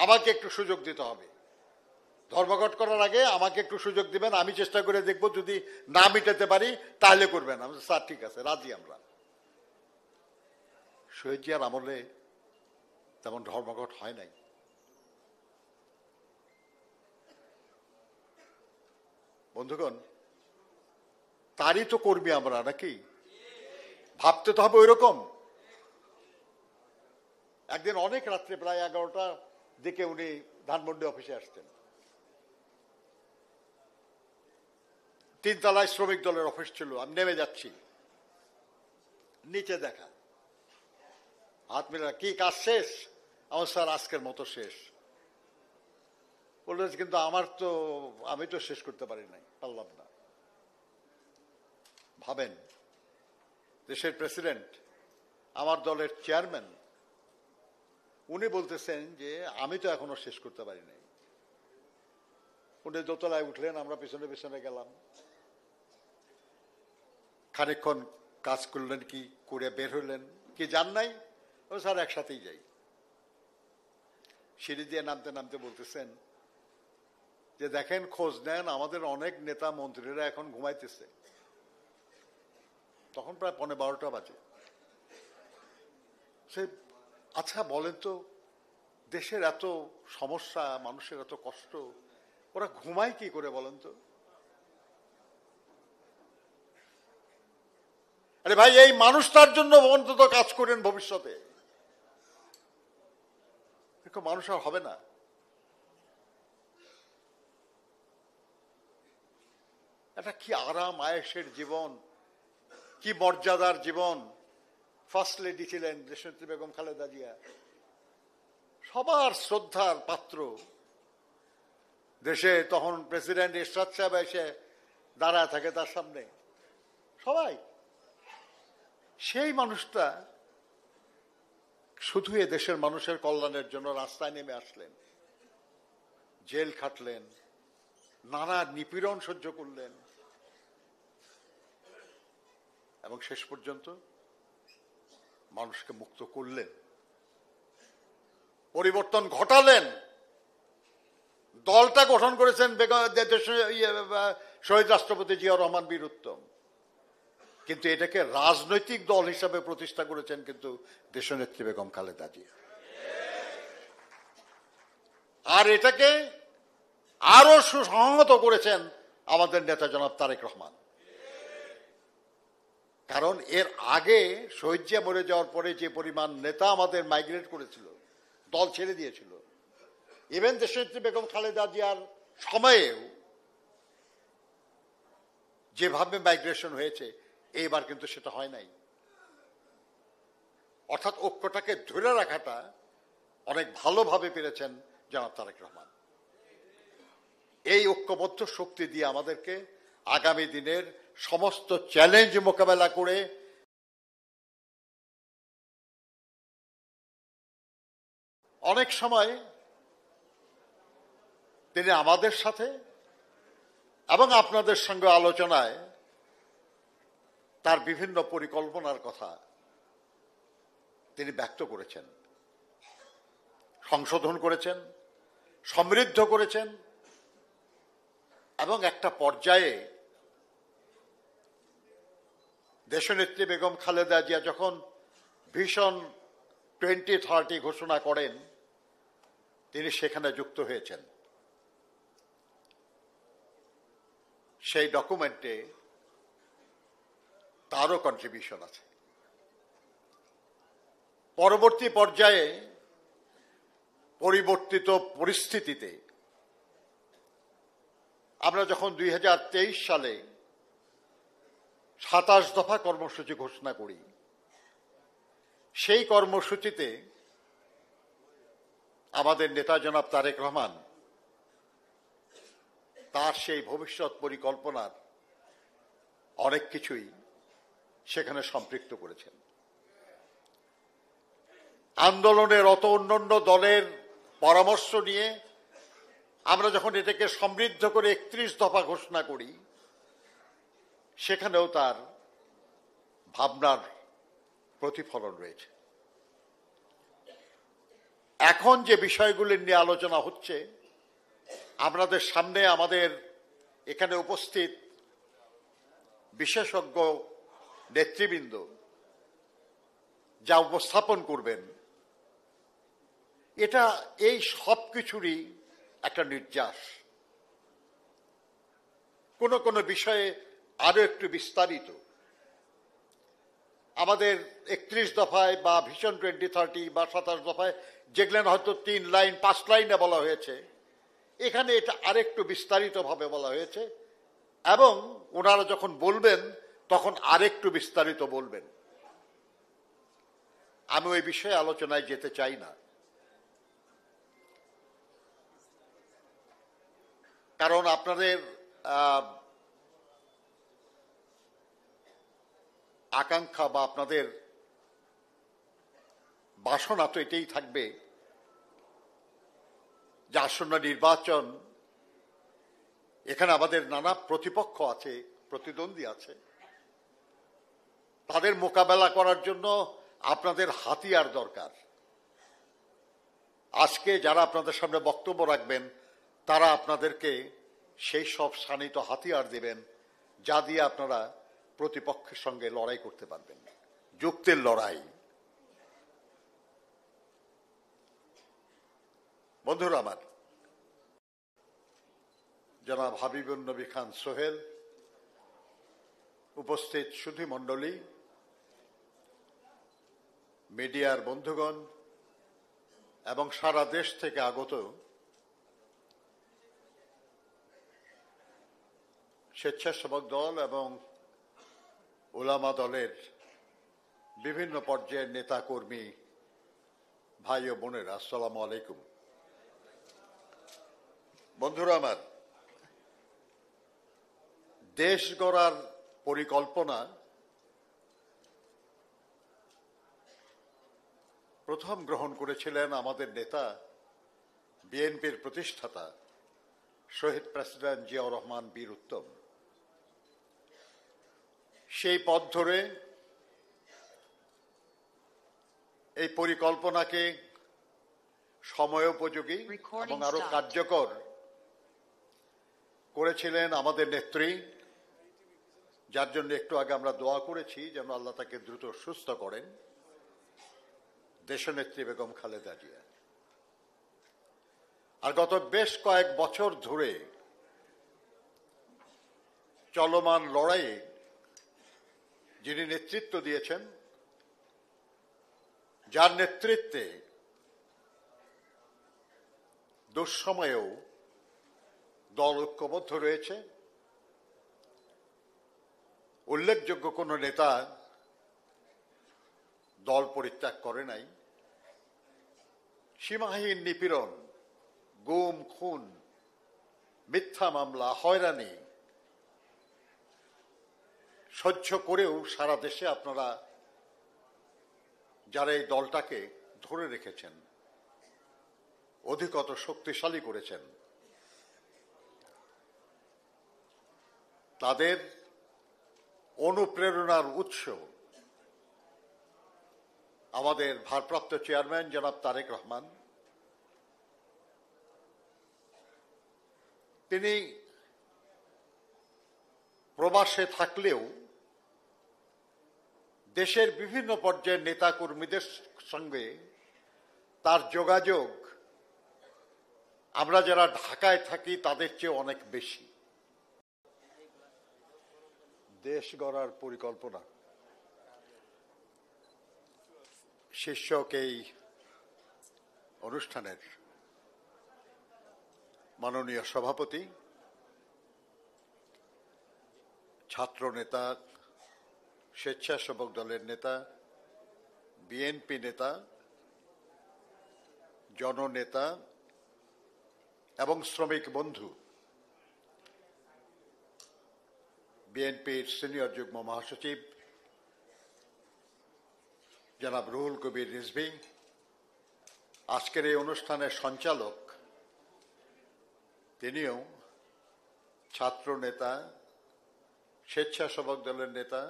আমাকে একটু সুযোগ দিতে হবে। ধর্মঘট করার আগে আমাকে একটু সুযোগ দিবেন, আমি চেষ্টা করে দেখব, যদি না মিটাতে পারি তাহলে করবেন। আমি স্যার ঠিক আছে, রাজি আমরা। শহীদ জিয়ার আমলে তেমন ধর্মঘট হয় নাই। বন্ধুগণ, তারই তো কর্মী আমরা নাকি? ভাবতে তো হবে ওই রকম। একদিন অনেক রাত্রে প্রায় 11টার দিকে উনি ধানমন্ডি অফিসে আসতেন। 3 তলায় শ্রমিক দলের অফিস ছিল। আমি নেমে যাচ্ছি, নিচে দেখা, হাত মিলা, কি কাজ শেষ? আমার স্যার আজকের মতো শেষ। বললেন কিন্তু আমি তো শেষ করতে পারলাম না। ভাবেন, দেশের প্রেসিডেন্ট, আমার দলের চেয়ারম্যান, উনি বলতেছেন যে আমি তো এখনো শেষ করতে পারি নাই। উনি দোতলায় উঠলেন, আমরা পিছনে পিছনে গেলাম, খানিকক্ষণ কাজ করলেন, কি করে বের হইলেন, কি যান নাই? ও স্যার একসাথেই যাই। সিঁড়ি দিয়ে নামতে নামতে বলতেছেন যে দেখেন, খোঁজ নেন, আমাদের অনেক নেতা মন্ত্রীরা এখন ঘুমাইতেছে। তখন প্রায় 11:15 বাজে। সে আচ্ছা বলেন তো, দেশের এত সমস্যা, মানুষের এত কষ্ট, ওরা ঘুমায় কি করে বলেন তো? আরে ভাই, এই মানুষটার জন্য অন্তত কাজ করেন ভবিষ্যতে। মানুষ আর হবে না। এটা কি আরাম আয়েশের জীবন, কি মর্যাদার জীবন। ফার্স্ট লেডি ছিলেন দেশনেত্রী বেগম খালেদা জিয়া, সবার শ্রদ্ধার পাত্র। দেশে তখন প্রেসিডেন্ট এরশাদ সাহেব এসে দাঁড়ায় থাকে তার সামনে, সবাই। সেই মানুষটা শুধু এ দেশের মানুষের কল্যাণের জন্য রাস্তায় নেমে আসলেন, জেল খাটলেন, নানা নিপীড়ন সহ্য করলেন এবং শেষ পর্যন্ত মানুষকে মুক্ত করলেন, পরিবর্তন ঘটালেন। দলটা গঠন করেছেন শহীদ রাষ্ট্রপতি জিয়াউর রহমান বীর উত্তম, কিন্তু এটাকে রাজনৈতিক দল হিসাবে প্রতিষ্ঠা করেছেন কিন্তু দেশনেত্রী বেগম খালেদা জিয়া। আর এটাকে আরো সুসংহত করেছেন আমাদের নেতা জনাব তারেক রহমান। কারণ এর আগে শহীদ জিয়া মরে যাওয়ার পরে যে পরিমাণ নেতা আমাদের মাইগ্রেট করেছিল, দল ছেড়ে দিয়েছিল, ইভেন দেশনেত্রী বেগম খালেদা জিয়ার সময়েও যেভাবে মাইগ্রেশন হয়েছে, এইবার কিন্তু সেটা হয় নাই। অর্থাৎ ঐক্যটাকে ধরে রাখাটা অনেক ভালোভাবে পেরেছেন জনাব তারেক রহমান। এই ঐক্যবদ্ধ শক্তি দিয়ে আমাদেরকে আগামী দিনের সমস্ত চ্যালেঞ্জ মোকাবেলা করে অনেক সময় তিনি আমাদের সাথে এবং আপনাদের সঙ্গে আলোচনায় তার বিভিন্ন পরিকল্পনার কথা তিনি ব্যক্ত করেছেন, সংশোধন করেছেন, সমৃদ্ধ করেছেন এবং একটা পর্যায়ে দেশনেত্রী বেগম খালেদা জিয়া যখন ভিশন 2030 ঘোষণা করেন, তিনি সেখানে যুক্ত হয়েছেন। সেই ডকুমেন্টে তারও কন্ট্রিবিউশন আছে। পরবর্তী পর্যায়ে পরিবর্তিত পরিস্থিতিতে আমরা যখন 2023 সালে 27 দফা কর্মসূচি ঘোষণা করি, সেই কর্মসূচিতে আমাদের নেতা জনাব তারেক রহমান তার সেই ভবিষ্যৎ পরিকল্পনার অনেক কিছুই সেখানে সম্পৃক্ত করেছেন। আন্দোলনের অন্যান্য দলের পরামর্শ নিয়ে আমরা যখন এটাকে সমৃদ্ধ করে 31 দফা ঘোষণা করি, সেখানেও তার ভাবনার প্রতিফলন রয়েছে। এখন যে বিষয়গুলি নিয়ে আলোচনা হচ্ছে, আপনাদের সামনে আমাদের এখানে উপস্থিত বিশেষজ্ঞ নেতৃবৃন্দ যা উপস্থাপন করবেন, এটা এই সব কিছুরই একটা নির্যাস। কোন কোন বিষয়ে আরো একটু বিস্তারিত আমাদের 31 দফায় বা ভিশন 2030 বা 27 দফায় যেগুলো হয়তো 3 লাইন 5 লাইনে বলা হয়েছে, এখানে এটা আরেকটু বিস্তারিত ভাবে বলা হয়েছে এবং ওনারা যখন বলবেন তখন আরেকটু বিস্তারিত বলবেন। আমি ওই বিষয়ে আলোচনায় যেতে চাই না, কারণ আপনাদের আকাঙ্ক্ষা বা আপনাদের বাসনা তো এটাই থাকবে যে আসন্ন নির্বাচন, এখানে আমাদের নানা প্রতিপক্ষ আছে, প্রতিদ্বন্দ্বী আছে, তাদের মোকাবেলা করার জন্য আপনাদের হাতিয়ার দরকার। আজকে যারা আপনাদের সামনে বক্তব্য রাখবেন, তারা আপনাদেরকে সেই সব শানিত হাতিয়ার দেবেন যা দিয়ে আপনারা প্রতিপক্ষের সঙ্গে লড়াই করতে পারবেন, যুক্তির লড়াই। বন্ধুরা আমার, জনাব হাবিবুন নবী খান সোহেল, উপস্থিত সুধী মণ্ডলী, মিডিয়ার বন্ধুগণ এবং সারা দেশ থেকে আগত স্বেচ্ছাসেবক দল এবং উলামা দলের বিভিন্ন পর্যায়ের নেতা কর্মী ভাই ও বোনেরা, আসসালামু আলাইকুম। বন্ধুরা আমার, দেশ গড়ার পরিকল্পনা প্রথম গ্রহণ করেছিলেন আমাদের নেতা, বিএনপির প্রতিষ্ঠাতা শহীদ প্রেসিডেন্ট জিয়াউর রহমান বীর উত্তম। সেই পথ ধরে এই পরিকল্পনাকে সময়োপযোগী এবং আরো কার্যকর করেছিলেন আমাদের নেত্রী, যার জন্য একটু আগে আমরা দোয়া করেছি যেন আল্লাহ তাকে দ্রুত সুস্থ করেন, দেশনেত্রী বেগম খালেদা জিয়া। আর গত বেশ কয়েক বছর ধরে চলমান লড়াইয়ে যিনি নেতৃত্ব দিয়েছেন, যার নেতৃত্বে দুঃসময়েও দল ঐক্যবদ্ধ রয়েছে, উল্লেখযোগ্য কোন নেতা দল পরিত্যাগ করে নাই। সীমাহীন নিপীড়ন, গুম খুন, মিথ্যা মামলা, হয়রানি সহ্য করেও সারা দেশে আপনারা যারা এই দলটাকে ধরে রেখেছেন, অধিকতর শক্তিশালী করেছেন, তাদের অনুপ্রেরণার উৎস আমাদের ভারপ্রাপ্ত চেয়ারম্যান জনাব তারেক রহমান। তিনি প্রবাসে থাকলেও দেশের বিভিন্ন পর্যায়ের নেতা কর্মীদের সঙ্গে তার যোগাযোগ আমরা যারা ঢাকায় থাকি তাদের চেয়ে অনেক বেশি। দেশ গড়ার পরিকল্পনা শীর্ষক এই অনুষ্ঠানের মাননীয় সভাপতি, ছাত্র নেতা, স্বেচ্ছাসেবক দলের নেতা, বিএনপি নেতা, জননেতা এবং শ্রমিক বন্ধু, বিএনপির সিনিয়র যুগ্ম মহাসচিব জনাব রুহুল কবির রিজভী, আজকের এই অনুষ্ঠানের সঞ্চালক, তিনিও ছাত্র নেতা, স্বেচ্ছাসেবক দলের নেতা,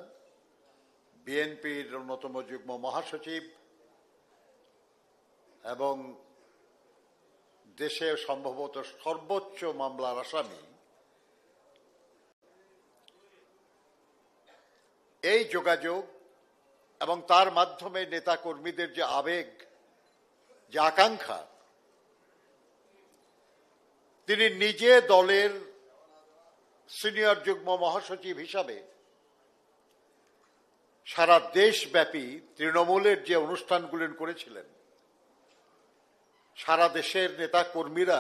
বিএনপির অন্যতম যুগ্ম মহাসচিব এবং দেশে সম্ভবত সর্বোচ্চ মামলার আসামি। এই যোগাযোগ এবং তার মাধ্যমে নেতা কর্মীদের যে আবেগ, যে আকাঙ্ক্ষা, তিনি নিজে দলের সিনিয়র যুগ্ম মহাসচিব হিসাবে সারা দেশব্যাপী তৃণমূলের যে অনুষ্ঠানগুলি করেছিলেন, সারা দেশের নেতা কর্মীরা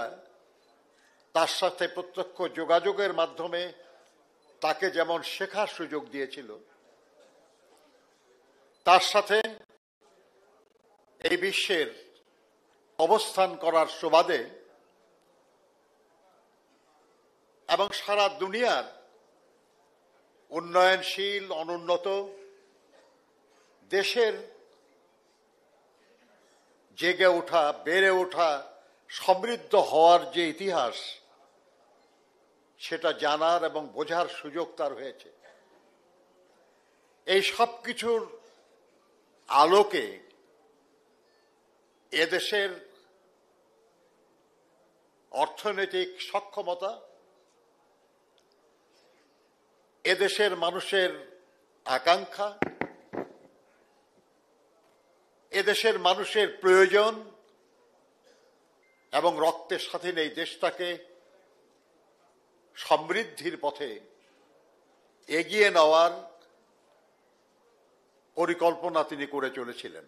তার সাথে প্রত্যক্ষ যোগাযোগের মাধ্যমে তাকে যেমন শেখার সুযোগ দিয়েছিল, তার সাথে এই বিশ্বের অবস্থান করার সুবাদে এবং সারা দুনিয়ার উন্নয়নশীল, অনুন্নত দেশের জেগে ওঠা, বেড়ে ওঠা, সমৃদ্ধ হওয়ার যে ইতিহাস, সেটা জানার এবং বোঝার সুযোগ তার হয়েছে। এই সব কিছুর আলোকে এদেশের অর্থনৈতিক সক্ষমতা, এদেশের মানুষের আকাঙ্ক্ষা, এদেশের মানুষের প্রয়োজন এবং রক্তের স্বাধীন এই দেশটাকে সমৃদ্ধির পথে এগিয়ে নেওয়ার পরিকল্পনা তিনি করে চলেছিলেন।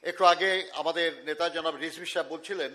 একটু আগে আমাদের নেতা জনাব রিজভী সাহেব বলছিলেন